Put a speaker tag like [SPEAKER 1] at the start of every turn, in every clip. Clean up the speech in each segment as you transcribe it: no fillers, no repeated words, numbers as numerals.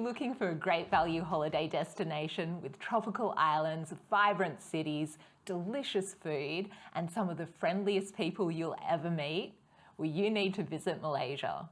[SPEAKER 1] looking for a great value holiday destination with tropical islands, vibrant cities, delicious food, and some of the friendliest people you'll ever meet, well, you need to visit Malaysia.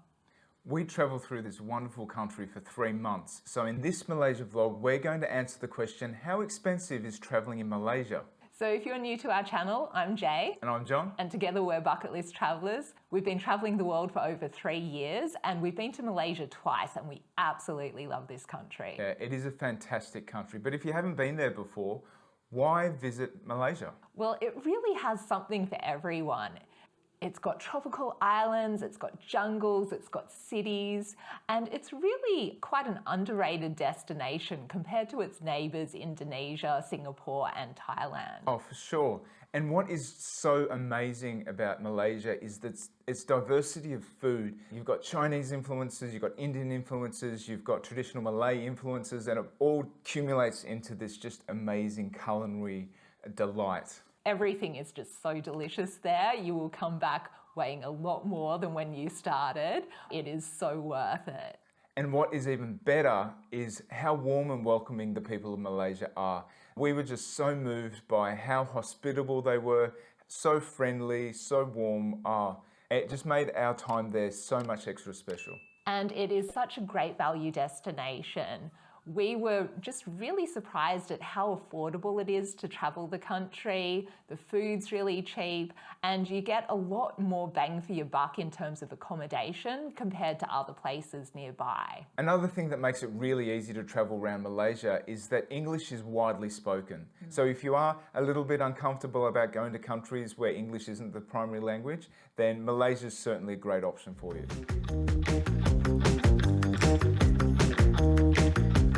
[SPEAKER 2] We travelled through this wonderful country for 3 months. So in this Malaysia vlog, we're going to answer the question, how expensive is travelling in Malaysia?
[SPEAKER 1] So if you're new to our channel, I'm Jay.
[SPEAKER 2] And I'm John.
[SPEAKER 1] And together we're Bucket List Travellers. We've been travelling the world for over 3 years and we've been to Malaysia twice and we absolutely love this country.
[SPEAKER 2] Yeah, it is a fantastic country. But if you haven't been there before, why visit Malaysia?
[SPEAKER 1] Well, it really has something for everyone. It's got tropical islands, it's got jungles, it's got cities, and it's really quite an underrated destination compared to its neighbours Indonesia, Singapore and Thailand.
[SPEAKER 2] Oh, for sure. And what is so amazing about Malaysia is that its diversity of food. You've got Chinese influences, you've got Indian influences, you've got traditional Malay influences, and it all accumulates into this just amazing culinary delight.
[SPEAKER 1] Everything is just so delicious there. You will come back weighing a lot more than when you started. It is so worth it.
[SPEAKER 2] And what is even better is how warm and welcoming the people of Malaysia are. We were just so moved by how hospitable they were, so friendly, so warm. It just made our time there so much extra special.
[SPEAKER 1] And it is such a great value destination. We were just really surprised at how affordable it is to travel the country. The food's really cheap and you get a lot more bang for your buck in terms of accommodation compared to other places nearby.
[SPEAKER 2] Another thing that makes it really easy to travel around Malaysia is that English is widely spoken. So if you are a little bit uncomfortable about going to countries where English isn't the primary language, then Malaysia is certainly a great option for you.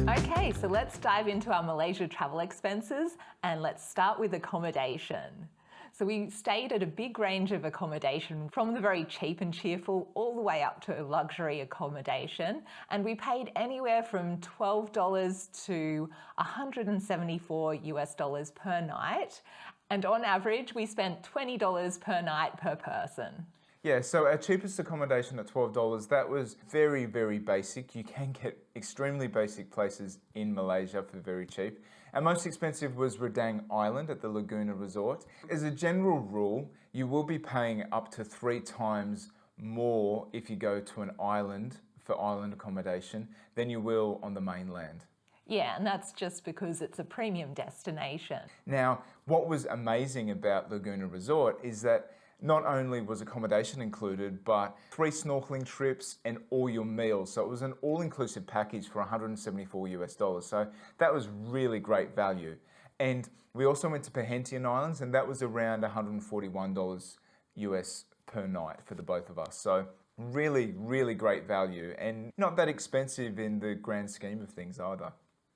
[SPEAKER 1] Okay, so let's dive into our Malaysia travel expenses and let's start with accommodation. So we stayed at a big range of accommodation from the very cheap and cheerful all the way up to luxury accommodation, and we paid anywhere from $12 to $174 per night, and on average we spent $20 per night per person.
[SPEAKER 2] Yeah, so our cheapest accommodation at $12, that was very, very basic. You can get extremely basic places in Malaysia for very cheap. Our most expensive was Redang Island at the Laguna Resort. As a general rule, you will be paying up to 3 times more if you go to an island for island accommodation than you will on the mainland.
[SPEAKER 1] Yeah, and that's just because it's a premium destination.
[SPEAKER 2] Now, what was amazing about Laguna Resort is that not only was accommodation included, but 3 snorkeling trips and all your meals. So it was an all-inclusive package for $174. So that was really great value. And we also went to Perhentian Islands, and that was around $141 US per night for the both of us. So really, really great value and not that expensive in the grand scheme of things either.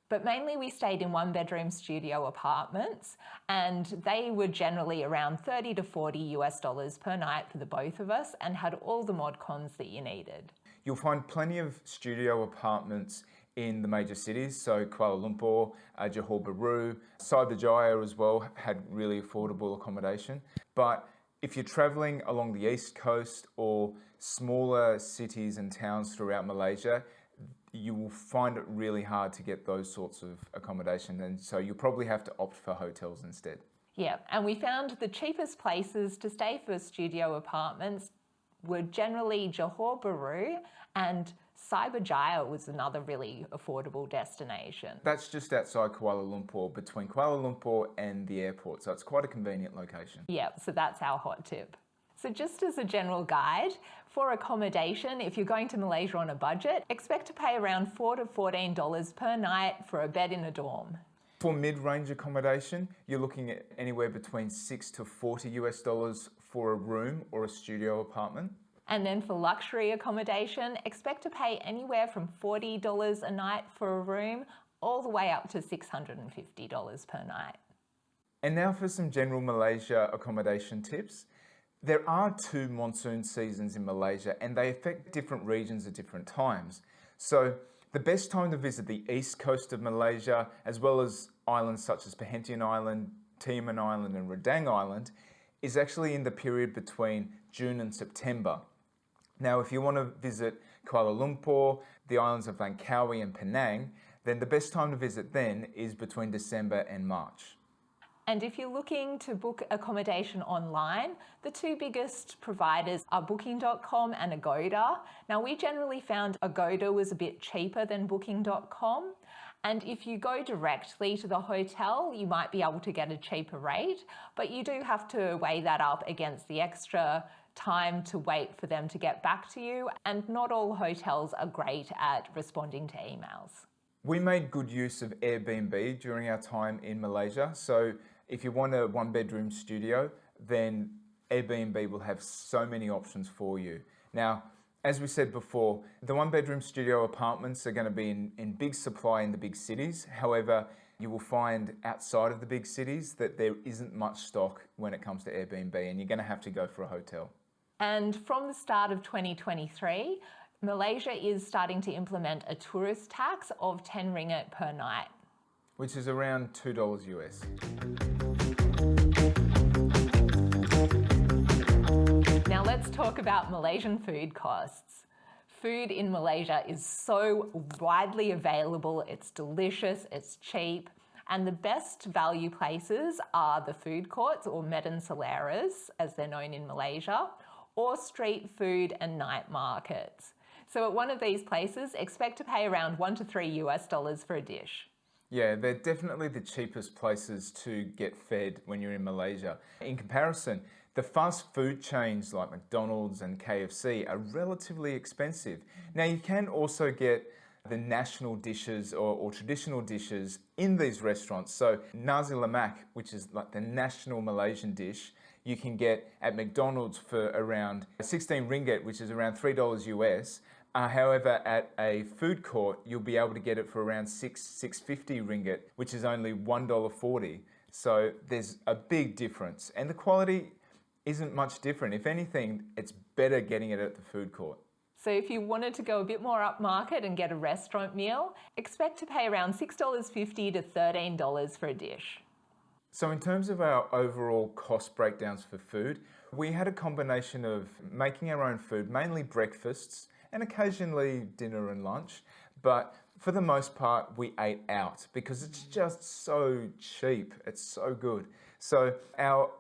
[SPEAKER 1] But mainly we stayed in 1-bedroom studio apartments and they were generally around $30 to $40 per night for the both of us and had all the mod cons that you needed.
[SPEAKER 2] You'll find plenty of studio apartments in the major cities, so Kuala Lumpur, Johor Bahru, Cyberjaya as well had really affordable accommodation. But if you're traveling along the east coast or smaller cities and towns throughout Malaysia, you will find it really hard to get those sorts of accommodation, and so you'll probably have to opt for hotels instead.
[SPEAKER 1] Yeah, and we found the cheapest places to stay for studio apartments were generally Johor Bahru, and Cyberjaya was another really affordable destination.
[SPEAKER 2] That's just outside Kuala Lumpur, between Kuala Lumpur and the airport, so it's quite a convenient location.
[SPEAKER 1] Yeah, so that's our hot tip. So just as a general guide, for accommodation, if you're going to Malaysia on a budget, expect to pay around $4 to $14 per night for a bed in a dorm.
[SPEAKER 2] For mid-range accommodation, you're looking at anywhere between $6 to $40 for a room or a studio apartment.
[SPEAKER 1] And then for luxury accommodation, expect to pay anywhere from $40 a night for a room, all the way up to $650 per night.
[SPEAKER 2] And now for some general Malaysia accommodation tips. There are 2 monsoon seasons in Malaysia and they affect different regions at different times. So the best time to visit the east coast of Malaysia, as well as islands such as Perhentian Island, Tioman Island and Redang Island, is actually in the period between June and September. Now, if you want to visit Kuala Lumpur, the islands of Langkawi and Penang, then the best time to visit then is between December and March.
[SPEAKER 1] And if you're looking to book accommodation online, the two biggest providers are Booking.com and Agoda. Now, we generally found Agoda was a bit cheaper than Booking.com. And if you go directly to the hotel, you might be able to get a cheaper rate, but you do have to weigh that up against the extra time to wait for them to get back to you. And not all hotels are great at responding to emails.
[SPEAKER 2] We made good use of Airbnb during our time in Malaysia. So if you want a one-bedroom studio, then Airbnb will have so many options for you. Now, as we said before, the one-bedroom studio apartments are going to be in big supply in the big cities. However, you will find outside of the big cities that there isn't much stock when it comes to Airbnb, and you're going to have to go for a hotel.
[SPEAKER 1] And from the start of 2023, Malaysia is starting to implement a tourist tax of 10 ringgit per night,
[SPEAKER 2] which is around $2 US.
[SPEAKER 1] Now let's talk about Malaysian food costs. Food in Malaysia is so widely available, it's delicious, it's cheap, and the best value places are the food courts, or medan seleras, as they're known in Malaysia, or street food and night markets. So at one of these places, expect to pay around $1 to $3 US for a dish.
[SPEAKER 2] Yeah, they're definitely the cheapest places to get fed when you're in Malaysia. In comparison, the fast food chains like McDonald's and KFC are relatively expensive. Now, you can also get the national dishes or traditional dishes in these restaurants. So nasi lemak, which is like the national Malaysian dish, you can get at McDonald's for around 16 ringgit, which is around $3 US. However, at a food court, you'll be able to get it for around 6.50 ringgit, which is only $1.40. So there's a big difference. And the quality isn't much different. If anything, it's better getting it at the food court.
[SPEAKER 1] So if you wanted to go a bit more upmarket and get a restaurant meal, expect to pay around $6.50 to $13 for a dish.
[SPEAKER 2] So in terms of our overall cost breakdowns for food, we had a combination of making our own food, mainly breakfasts, and occasionally dinner and lunch. But for the most part, we ate out because it's just so cheap. It's so good. So our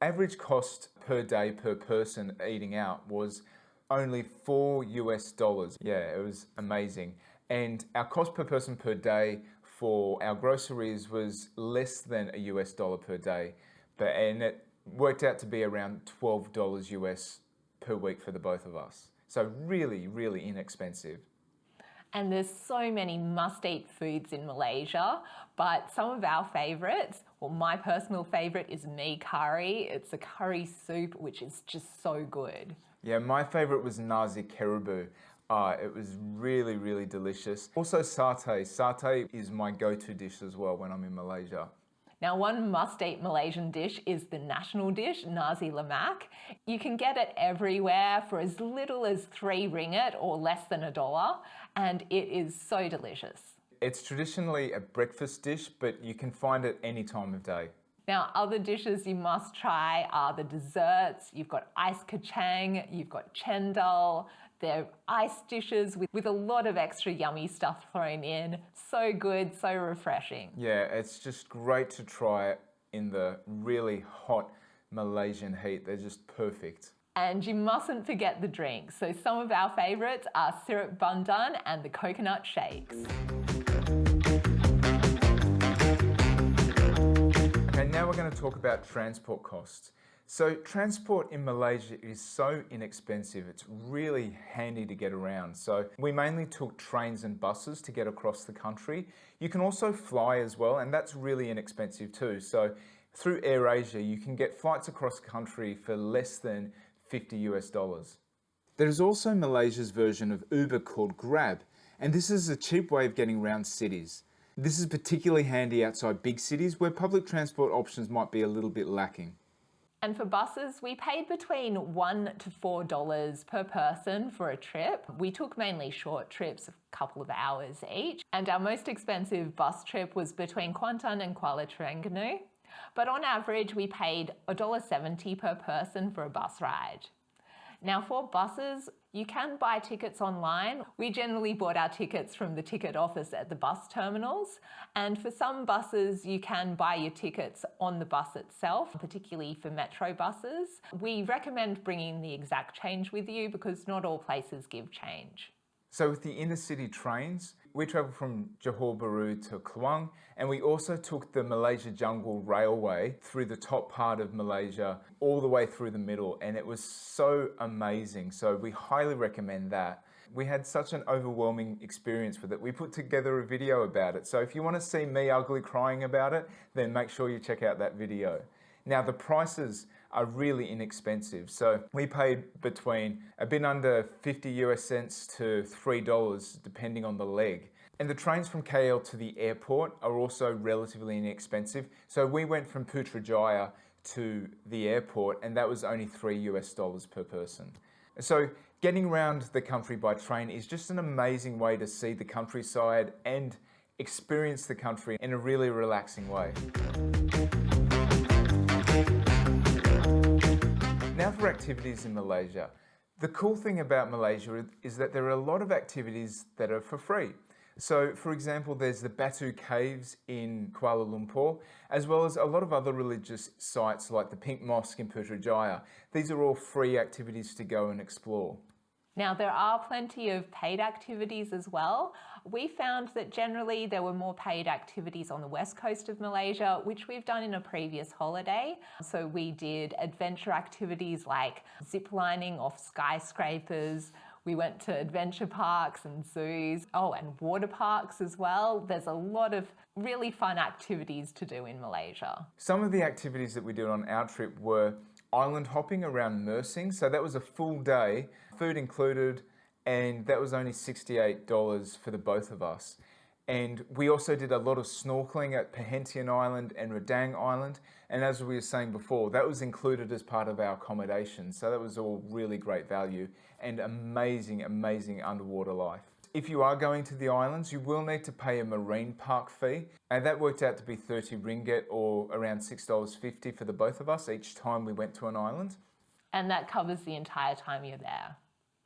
[SPEAKER 2] average cost per day per person eating out was only $4 US. Yeah, it was amazing. And our cost per person per day for our groceries was less than a US dollar per day. And it worked out to be around $12 US per week for the both of us. So really, really inexpensive.
[SPEAKER 1] And there's so many must-eat foods in Malaysia, but some of our favourites, well, my personal favourite is mee curry. It's a curry soup, which is just so good.
[SPEAKER 2] Yeah, my favourite was nasi kerabu. It was really, really delicious. Also satay. Satay is my go-to dish as well when I'm in Malaysia.
[SPEAKER 1] Now, one must-eat Malaysian dish is the national dish, nasi lemak. You can get it everywhere for as little as 3 ringgit or less than $1, and it is so delicious.
[SPEAKER 2] It's traditionally a breakfast dish, but you can find it any time of day.
[SPEAKER 1] Now, other dishes you must try are the desserts. You've got ice kacang, you've got chendol. They're ice dishes with a lot of extra yummy stuff thrown in. So good, so refreshing.
[SPEAKER 2] Yeah, it's just great to try in the really hot Malaysian heat. They're just perfect.
[SPEAKER 1] And you mustn't forget the drinks. So some of our favourites are syrup bandung and the coconut shakes.
[SPEAKER 2] Okay, now we're going to talk about transport costs. So transport in Malaysia is so inexpensive, it's really handy to get around. So we mainly took trains and buses to get across the country. You can also fly as well, and that's really inexpensive too. So through AirAsia, you can get flights across the country for less than $50 US. There is also Malaysia's version of Uber called Grab, and this is a cheap way of getting around cities. This is particularly handy outside big cities where public transport options might be a little bit lacking.
[SPEAKER 1] And for buses, we paid between $1 to $4 per person for a trip. We took mainly short trips, a couple of hours each. And our most expensive bus trip was between Kuantan and Kuala Terengganu. But on average, we paid $1.70 per person for a bus ride. Now for buses, you can buy tickets online. We generally bought our tickets from the ticket office at the bus terminals. And for some buses, you can buy your tickets on the bus itself, particularly for metro buses. We recommend bringing the exact change with you because not all places give change.
[SPEAKER 2] So with the inner-city trains, we travelled from Johor Bahru to Kluang, and we also took the Malaysia Jungle Railway through the top part of Malaysia, all the way through the middle, and it was so amazing. So we highly recommend that. We had such an overwhelming experience with it. We put together a video about it. So if you want to see me ugly crying about it, then make sure you check out that video. Now the prices are really inexpensive. So we paid between a bit under 50 US cents to $3 depending on the leg. And the trains from KL to the airport are also relatively inexpensive. So we went from Putrajaya to the airport and that was only $3 US per person. So getting around the country by train is just an amazing way to see the countryside and experience the country in a really relaxing way. Now for activities in Malaysia. The cool thing about Malaysia is that there are a lot of activities that are for free. So for example, there's the Batu Caves in Kuala Lumpur, as well as a lot of other religious sites like the Pink Mosque in Putrajaya. These are all free activities to go and explore.
[SPEAKER 1] Now there are plenty of paid activities as well. We found that generally there were more paid activities on the west coast of Malaysia, which we've done in a previous holiday. So we did adventure activities like zip lining off skyscrapers. We went to adventure parks and zoos. Oh, and water parks as well. There's a lot of really fun activities to do in Malaysia.
[SPEAKER 2] Some of the activities that we did on our trip were island hopping around Mersing. So that was a full day, food included, and that was only $68 for the both of us. And we also did a lot of snorkeling at Perhentian Island and Redang Island. And as we were saying before, that was included as part of our accommodation. So that was all really great value and amazing, amazing underwater life. If you are going to the islands, you will need to pay a marine park fee. And that worked out to be 30 ringgit or around $6.50 for the both of us each time we went to an island.
[SPEAKER 1] And that covers the entire time you're there.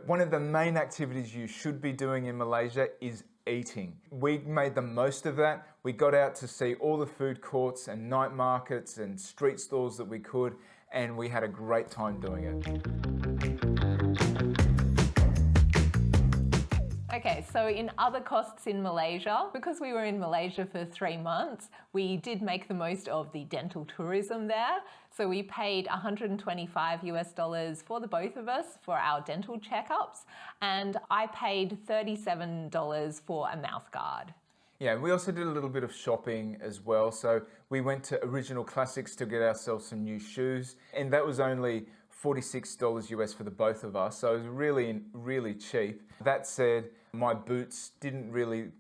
[SPEAKER 2] One of the main activities you should be doing in Malaysia is eating. We made the most of that. We got out to see all the food courts and night markets and street stalls that we could, and we had a great time doing it.
[SPEAKER 1] Okay, so in other costs in Malaysia, because we were in Malaysia for 3 months, we did make the most of the dental tourism there. So we paid $125 US for the both of us for our dental checkups, and I paid $37 for a mouth guard.
[SPEAKER 2] Yeah, we also did a little bit of shopping as well. So we went to Original Classics to get ourselves some new shoes, and that was only $46 US for the both of us. So it was really, really cheap. That said, my boots didn't really...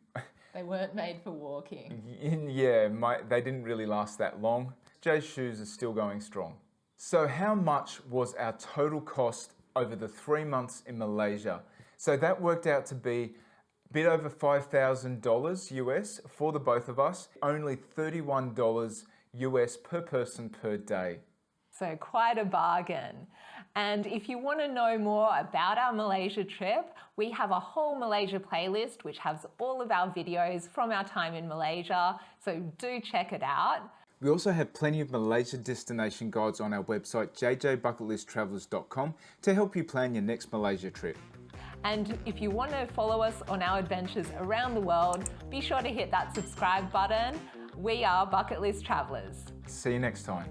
[SPEAKER 1] They weren't made for walking.
[SPEAKER 2] Yeah, they didn't really last that long. Jay's shoes are still going strong. So how much was our total cost over the 3 months in Malaysia? So that worked out to be a bit over $5,000 US for the both of us, only $31 US per person per day.
[SPEAKER 1] So quite a bargain. And if you want to know more about our Malaysia trip, we have a whole Malaysia playlist which has all of our videos from our time in Malaysia, so do check it out.
[SPEAKER 2] We also have plenty of Malaysia destination guides on our website jjbucketlisttravelers.com to help you plan your next Malaysia trip.
[SPEAKER 1] And if you want to follow us on our adventures around the world, be sure to hit that subscribe button. We are Bucket List Travelers.
[SPEAKER 2] See you next time.